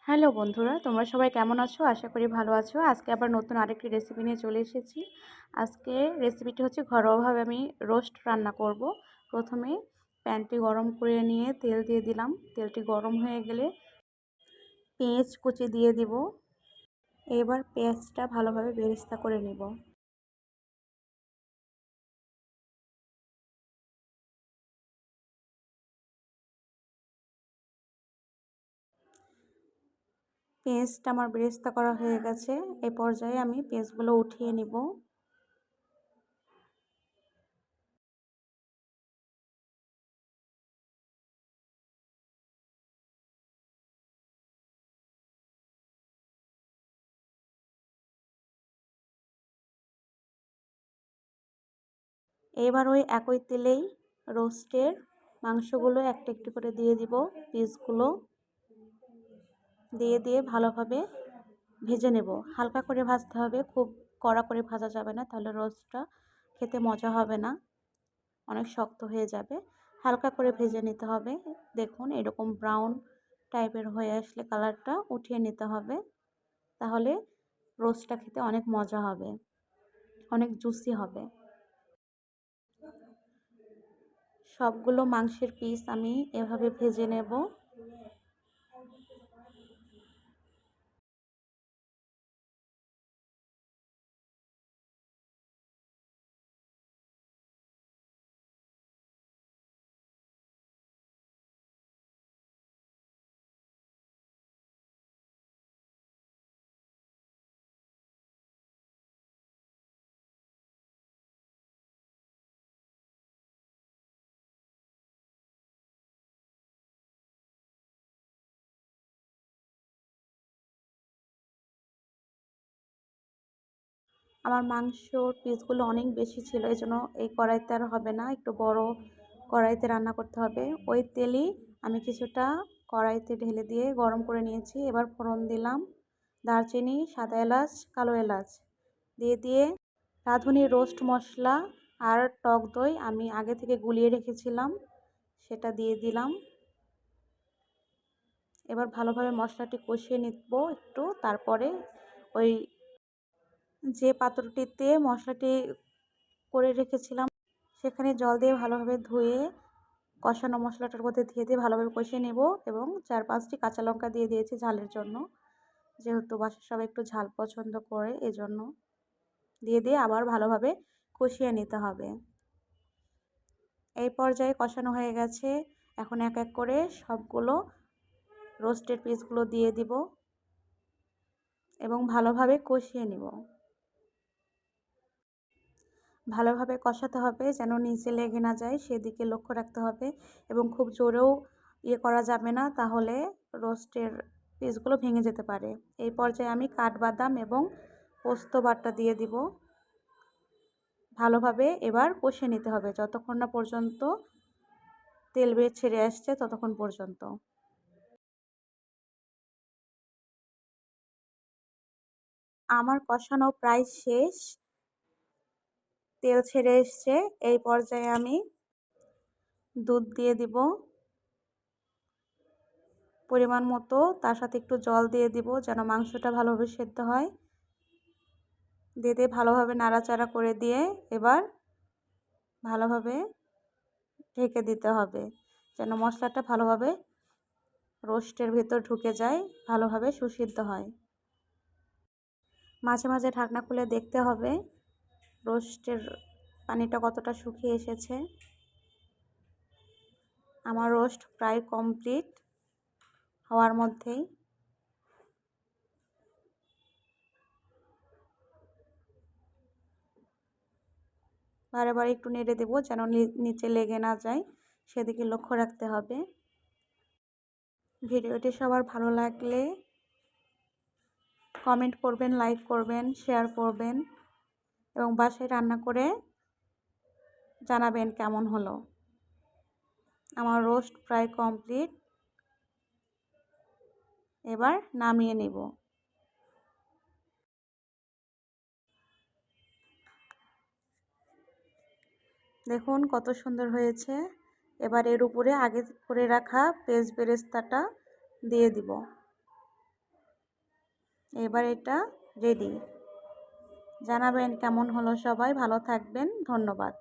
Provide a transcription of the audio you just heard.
Hello বন্ধুরা, তোমরা সবাই কেমন আছো? আশা করি ভালো আছো। আজকে আবার নতুন আরেকটি রেসিপি নিয়ে চলে এসেছি। আজকে রেসিপিটি হচ্ছে ঘরোয়াভাবে আমি রোস্ট রান্না করব। প্রথমে প্যানটি গরম করে নিয়ে তেল দিয়ে দিলাম। তেলটি গরম হয়ে গেলে পেঁয়াজ কুচি দিয়ে দিব। এবার পেঁয়াজটা ভালোভাবে বেরেস্তা করে নিব। পেঁয়াজটা আমার বেরেস্তা করা হয়ে গেছে। এই পর্যায়ে আমি পেঁয়াজগুলো উঠিয়ে নিব। এবার ওই একই তেলেই রোস্টের মাংসগুলো একটা একটু করে দিয়ে দিব। পিসগুলো দিয়ে ভালোভাবে ভেজে নেব। হালকা করে ভাজতে হবে, খুব কড়া করে ভাজা যাবে না, তাহলে রোস্টটা খেতে মজা হবে না, অনেক শক্ত হয়ে যাবে। হালকা করে ভেজে নিতে হবে। দেখুন এরকম ব্রাউন টাইপের হয়ে আসলে কালারটা উঠিয়ে নিতে হবে, তাহলে রোস্টটা খেতে অনেক মজা হবে, অনেক জুসি হবে। সবগুলো মাংসের পিস আমি এভাবে ভেজে নেব। আমার মাংসর পিসগুলো অনেক বেশি ছিল, এই জন্য এই কড়াইতে আর হবে না, একটু বড় কড়াইতে রান্না করতে হবে। ওই তেলই আমি কিছুটা কড়াইতে ঢেলে দিয়ে গরম করে নিয়েছি। এবার ফোড়ন দিলাম দারচিনি, সাদা এলাচ, কালো এলাচ দিয়ে রাঁধুনি রোস্ট মশলা আর টক দই আমি আগে থেকে গুলিয়ে রেখেছিলাম, সেটা দিয়ে দিলাম। এবার ভালোভাবে মশলাটি কষিয়ে নিব একটু। তারপরে ওই যে পাত্রটিতে মশলাটি করে রেখেছিলাম সেখানে জল দিয়ে ভালোভাবে ধুয়ে কষানো মশলাটার মধ্যে দিয়ে ভালোভাবে কষিয়ে নেব এবং 4-5টি কাঁচা লঙ্কা দিয়ে দিয়েছি ঝালের জন্য, যেহেতু বাসার সবাই একটু ঝাল পছন্দ করে এজন্য। দিয়ে আবার ভালোভাবে কষিয়ে নিতে হবে। এই পর্যায়ে কষানো হয়ে গেছে। এখন এক এক করে সবগুলো রোস্টেড পিসগুলো দিয়ে দিব এবং ভালোভাবে কষিয়ে নিব। ভালোভাবে কষাতে হবে যেন নিচে লেগে না যায়, সেদিকে লক্ষ্য রাখতে হবে এবং খুব জোরেও করা যাবে না, তাহলে রোস্টের পিসগুলো ভেঙে যেতে পারে। এই পর্যায়ে আমি কাঠবাদাম এবং পোস্ত বাটা দিয়ে দিব। ভালোভাবে এবার কষিয়ে নিতে হবে যতক্ষণ না পর্যন্ত তেল বের ছেড়ে আসছে, ততক্ষণ পর্যন্ত। আমার কষানো প্রায় শেষ, তেল ছেড়ে এসছে। এই পর্যায়ে আমি দুধ দিয়ে দিব পরিমাণ মতো, তার সাথে একটু জল দিয়ে দিব যেন মাংসটা ভালোভাবে সেদ্ধ হয়। দিয়ে ভালোভাবে নাড়াচাড়া করে দিয়ে এবার ভালোভাবে ঢেকে দিতে হবে যেন মশলাটা ভালোভাবে রোস্টের ভেতর ঢুকে যায়, ভালোভাবে সুসিদ্ধ হয়। মাঝে মাঝে ঢাকনা খুলে দেখতে হবে রোস্টের পানিটা কতটা শুকিয়ে এসেছে। আমার রোস্ট প্রায় কমপ্লিট হওয়ার মধ্যেই। বারে বারে একটু নেড়ে দেবো যেন নিচে লেগে না যায়, সেদিকে লক্ষ্য রাখতে হবে। ভিডিওটি সবার ভালো লাগলে কমেন্ট করবেন, লাইক করবেন, শেয়ার করবেন এবং বাসায় রান্না করে জানাবেন কেমন হলো। আমার রোস্ট প্রায় কমপ্লিট, এবার নামিয়ে নেব। দেখুন কত সুন্দর হয়েছে। এবার এর উপরে আগে করে রাখা পেঁয়াজ বেরেস্তাটা দিয়ে দিব। এবার এটা রেডি। জানাবেন কেমন হলো সবাই। ভালো থাকবেন। ধন্যবাদ।